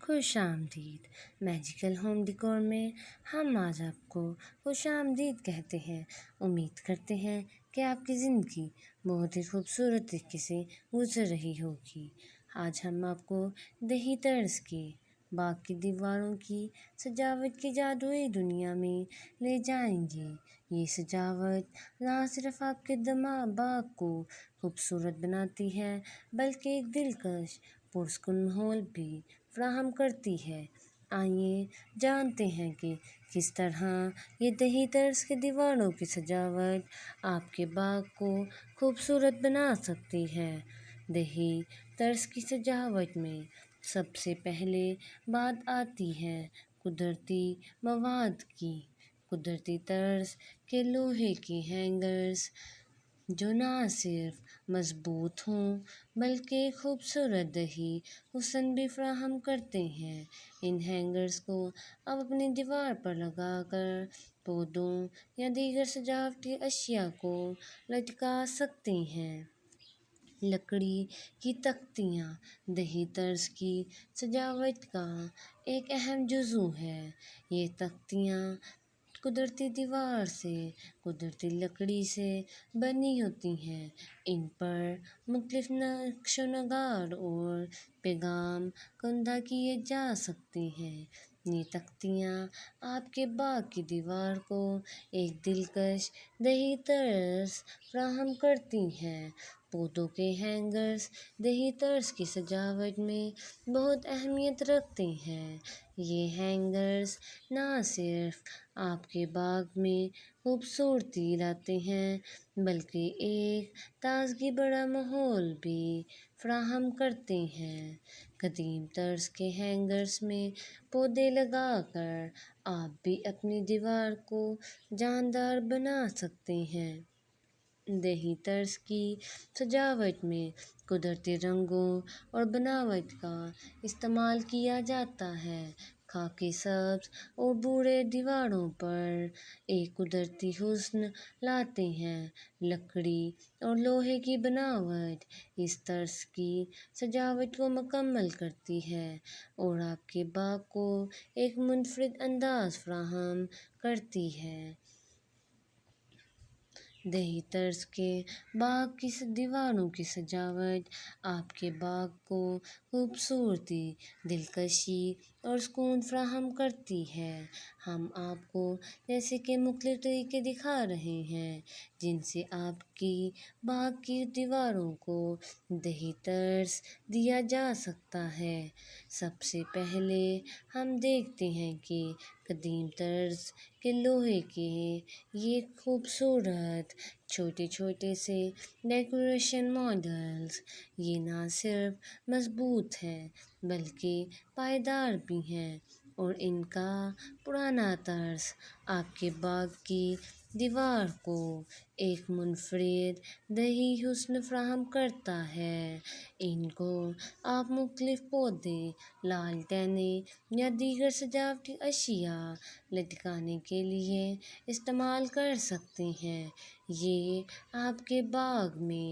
خوش آمدید magical home decor میں ہم آج آپ کو خوش آمدید کہتے ہیں۔ امید کرتے ہیں کہ آپ کی زندگی بہت ہی خوبصورت طریقے سے گزر رہی ہوگی۔ آج ہم آپ کو دیہی طرز کے باغ کی دیواروں کی سجاوٹ کی جادوئی دنیا میں لے جائیں گے۔ یہ سجاوٹ نہ صرف آپ کے باغ کو خوبصورت بناتی ہے بلکہ ایک دلکش پرسکون ماحول بھی فراہم کرتی ہے۔ آئیے جانتے ہیں کہ کس طرح یہ دیہی طرز کی دیواروں کی سجاوٹ آپ کے باغ کو خوبصورت بنا سکتی ہے۔ دیہی طرز کی سجاوٹ میں سب سے پہلے بات آتی ہے قدرتی مواد کی۔ قدرتی طرز کے لوہے کے ہینگرز جو نہ صرف مضبوط ہوں بلکہ خوبصورت دیہی حسن بھی فراہم کرتے ہیں۔ ان ہینگرز کو آپ اپنی دیوار پر لگا کر پودوں یا دیگر سجاوٹی اشیاء کو لٹکا سکتے ہیں۔ لکڑی کی تختیاں دیہی طرز کی سجاوٹ کا ایک اہم جزو ہے۔ یہ تختیاں قدرتی دیوار سے قدرتی لکڑی سے بنی ہوتی ہیں۔ ان پر مختلف نقش و نگار اور پیغام کندہ کیے جا سکتے ہیں۔ یہ تختیاں آپ کے باغ کی دیوار کو ایک دلکش دیہی طرز فراہم کرتی ہیں۔ پودوں کے ہینگرز دیہی طرز کی سجاوٹ میں بہت اہمیت رکھتے ہیں۔ یہ ہینگرز نہ صرف آپ کے باغ میں خوبصورتی لاتے ہیں بلکہ ایک تازگی بھرا ماحول بھی فراہم کرتے ہیں۔ قدیم طرز کے ہینگرز میں پودے لگا کر آپ بھی اپنی دیوار کو جاندار بنا سکتے ہیں۔ دیہی طرز کی سجاوٹ میں قدرتی رنگوں اور بناوٹ کا استعمال کیا جاتا ہے۔ خاکی سبز اور بھورے دیواروں پر ایک قدرتی حسن لاتے ہیں۔ لکڑی اور لوہے کی بناوٹ اس طرز کی سجاوٹ کو مکمل کرتی ہے اور آپ کے باغ کو ایک منفرد انداز فراہم کرتی ہے۔ دیہی طرز کے باغ کی دیواروں کی سجاوٹ آپ کے باغ کو خوبصورتی، دلکشی اور سکون فراہم کرتی ہے۔ ہم آپ کو جیسے کہ مختلف طریقے دکھا رہے ہیں جن سے آپ کی باغ کی دیواروں کو دیہی طرز دیا جا سکتا ہے۔ سب سے پہلے ہم دیکھتے ہیں کہ قدیم طرز کے لوہے کے یہ خوبصورت چھوٹے چھوٹے سے ڈیکوریشن ماڈلز یہ نہ صرف مضبوط ہیں بلکہ پائیدار بھی ہیں اور ان کا پرانا طرز آپ کے باغ کی دیوار کو ایک منفرد دیہی حسن فراہم کرتا ہے۔ ان کو آپ مختلف پودے، لالٹینیں یا دیگر سجاوٹی اشیاء لٹکانے کے لیے استعمال کر سکتے ہیں۔ یہ آپ کے باغ میں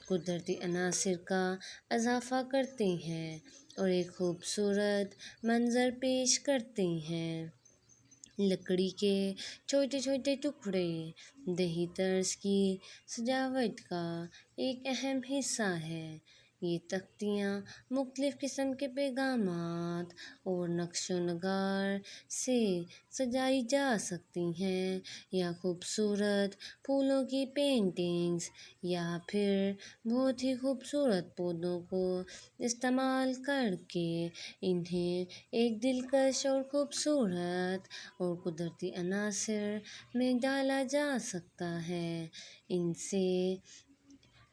قدرتی عناصر کا اضافہ کرتے ہیں اور ایک خوبصورت منظر پیش کرتے ہیں۔ لکڑی کے چھوٹے چھوٹے ٹکڑے دیہی طرز کی سجاوٹ کا ایک اہم حصہ ہیں۔ یہ تختیاں مختلف قسم کے پیغامات اور نقش و نگار سے سجائی جا سکتی ہیں یا خوبصورت پھولوں کی پینٹنگز یا پھر بہت ہی خوبصورت پودوں کو استعمال کر کے انہیں ایک دلکش اور خوبصورت اور قدرتی عناصر میں ڈالا جا سکتا ہے۔ ان سے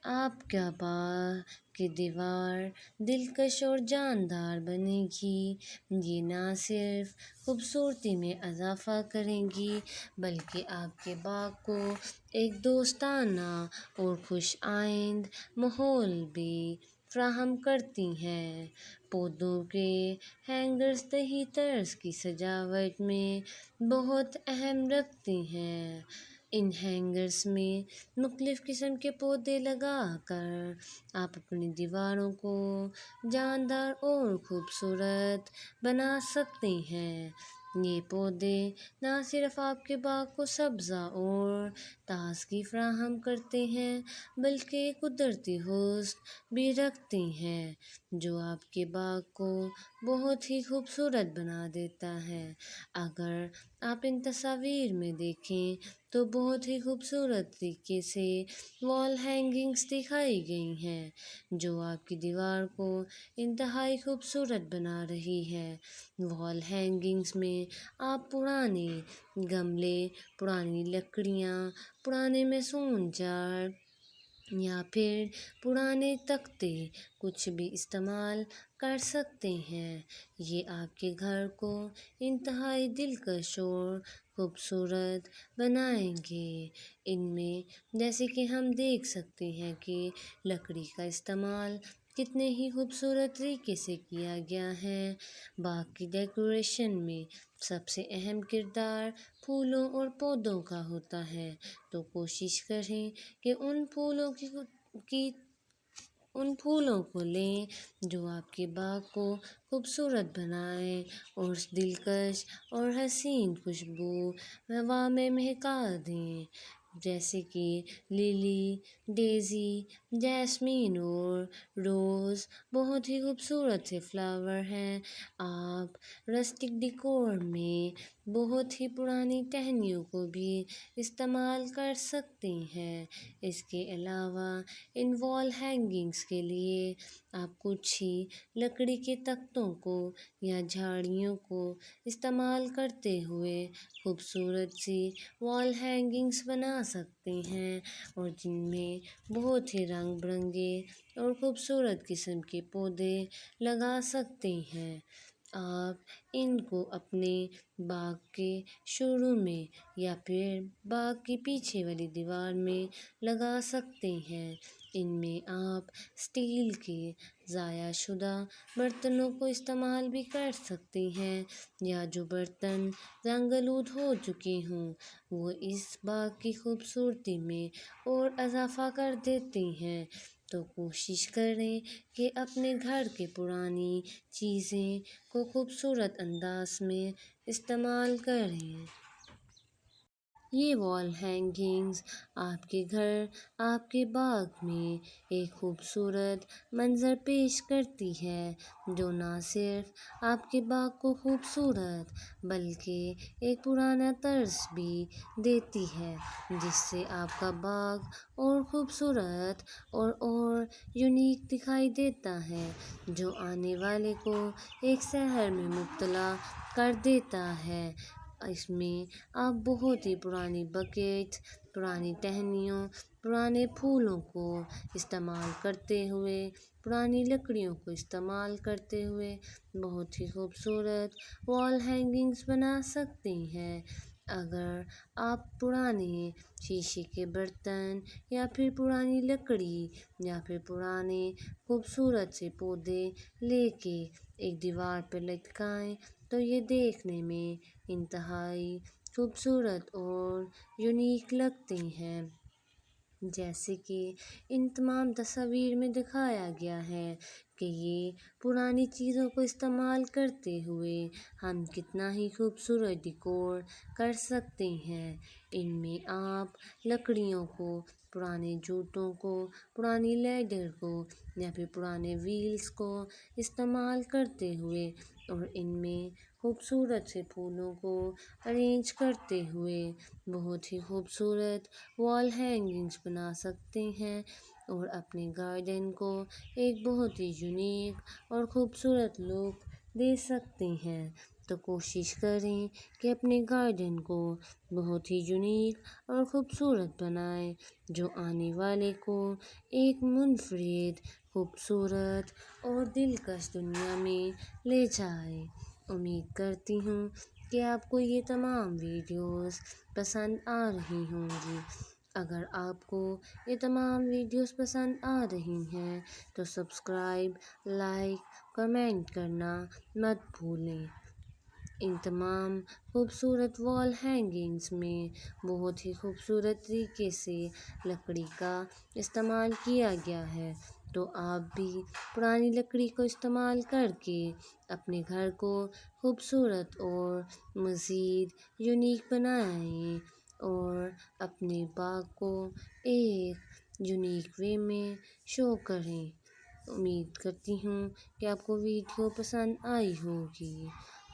آپ کا باغ کی دیوار دلکش اور جاندار بنے گی۔ یہ نہ صرف خوبصورتی میں اضافہ کرے گی بلکہ آپ کے باغ کو ایک دوستانہ اور خوش آئند ماحول بھی فراہم کرتی ہیں۔ پودوں کے ہینگرز دیہی طرز کی سجاوٹ میں بہت اہم رکھتے ہیں۔ ان ہینگرز میں مختلف قسم کے پودے لگا کر آپ اپنی دیواروں کو جاندار اور خوبصورت بنا سکتے ہیں۔ یہ پودے نہ صرف آپ کے باغ کو سبزہ اور تازگی فراہم کرتے ہیں بلکہ قدرتی حسن بھی رکھتے ہیں جو آپ کے باغ کو بہت ہی خوبصورت بنا دیتا ہے۔ اگر آپ ان تصاویر میں دیکھیں تو بہت ہی خوبصورت طریقے سے وال ہینگنگس دکھائی گئی ہیں جو آپ کی دیوار کو انتہائی خوبصورت بنا رہی ہے۔ وال ہینگنگس میں آپ پرانے گملے، پرانی لکڑیاں، پرانے میسون جار یا پھر پرانے تختے کچھ بھی استعمال کر سکتے ہیں۔ یہ آپ کے گھر کو انتہائی دلکش اور خوبصورت بنائیں گے۔ ان میں جیسے کہ ہم دیکھ سکتے ہیں کہ لکڑی کا استعمال کتنے ہی خوبصورت طریقے سے کیا گیا ہے۔ باغ کی ڈیکوریشن میں سب سے اہم کردار پھولوں اور پودوں کا ہوتا ہے، تو کوشش کریں کہ ان پھولوں کو لیں جو آپ کے باغ کو خوبصورت بنائیں اور دلکش اور حسین خوشبو ہوا میں مہکا دیں، جیسے کہ للی، ڈیزی، جیسمین اور روز بہت ہی خوبصورت سے فلاور ہیں۔ آپ رسٹک ڈیکور میں بہت ہی پرانی ٹہنیوں کو بھی استعمال کر سکتے ہیں۔ اس کے علاوہ ان وال ہینگنگس کے لیے آپ کچھ ہی لکڑی کے تختوں کو یا جھاڑیوں کو استعمال کرتے ہوئے خوبصورت سی وال ہینگنگس بنا سکتے ہیں اور جن میں بہت ہی رنگ برنگے اور خوبصورت قسم کے پودے لگا سکتے ہیں۔ آپ ان کو اپنے باغ کے شروع میں یا پھر باغ کی پیچھے والی دیوار میں لگا سکتے ہیں۔ ان میں آپ اسٹیل کے ضائع شدہ برتنوں کو استعمال بھی کر سکتے ہیں یا جو برتن رنگ آلود ہو چکے ہوں وہ اس باغ کی خوبصورتی میں اور اضافہ کر دیتے ہیں، تو کوشش کریں کہ اپنے گھر کے پرانی چیزیں کو خوبصورت انداز میں استعمال کریں۔ یہ وال ہینگنگس آپ کے گھر، آپ کے باغ میں ایک خوبصورت منظر پیش کرتی ہے جو نہ صرف آپ کے باغ کو خوبصورت بلکہ ایک پرانا طرز بھی دیتی ہے جس سے آپ کا باغ اور خوبصورت اور یونیک دکھائی دیتا ہے، جو آنے والے کو ایک سحر میں مبتلا کر دیتا ہے۔ اس میں آپ بہت ہی پرانی بکیٹ، پرانی ٹہنیوں، پرانے پھولوں کو استعمال کرتے ہوئے، پرانی لکڑیوں کو استعمال کرتے ہوئے بہت ہی خوبصورت وال ہینگنگس بنا سکتے ہیں۔ اگر آپ پرانے شیشے کے برتن یا پھر پرانی لکڑی یا پھر پرانے خوبصورت سے پودے لے کے ایک دیوار پہ لٹکائیں تو یہ دیکھنے میں انتہائی خوبصورت اور یونیک لگتے ہیں۔ جیسے کہ ان تمام تصاویر میں دکھایا گیا ہے کہ یہ پرانی چیزوں کو استعمال کرتے ہوئے ہم کتنا ہی خوبصورت ڈیکور کر سکتے ہیں۔ ان میں آپ لکڑیوں کو، پرانے جوتوں کو، پرانی لیڈر کو یا پھر پرانے ویلز کو استعمال کرتے ہوئے اور ان میں خوبصورت سے پھولوں کو ارینج کرتے ہوئے بہت ہی خوبصورت وال ہینگنگس بنا سکتے ہیں اور اپنے گارڈن کو ایک بہت ہی یونیک اور خوبصورت لک دے سکتے ہیں۔ تو کوشش کریں کہ اپنے گارڈن کو بہت ہی یونیک اور خوبصورت بنائیں جو آنے والے کو ایک منفرد، خوبصورت اور دلکش دنیا میں لے جائے۔ امید کرتی ہوں کہ آپ کو یہ تمام ویڈیوز پسند آ رہی ہوں گی۔ اگر آپ کو یہ تمام ویڈیوز پسند آ رہی ہیں تو سبسکرائب، لائک، کمنٹ کرنا مت بھولیں۔ ان تمام خوبصورت وال ہینگنگس میں بہت ہی خوبصورت طریقے سے لکڑی کا استعمال کیا گیا ہے، تو آپ بھی پرانی لکڑی کو استعمال کر کے اپنے گھر کو خوبصورت اور مزید یونیک بنائیں اور اپنے باغ کو ایک یونیک وے میں شو کریں۔ امید کرتی ہوں کہ آپ کو ویڈیو پسند آئی ہوگی۔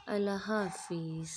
اللہ حافظ۔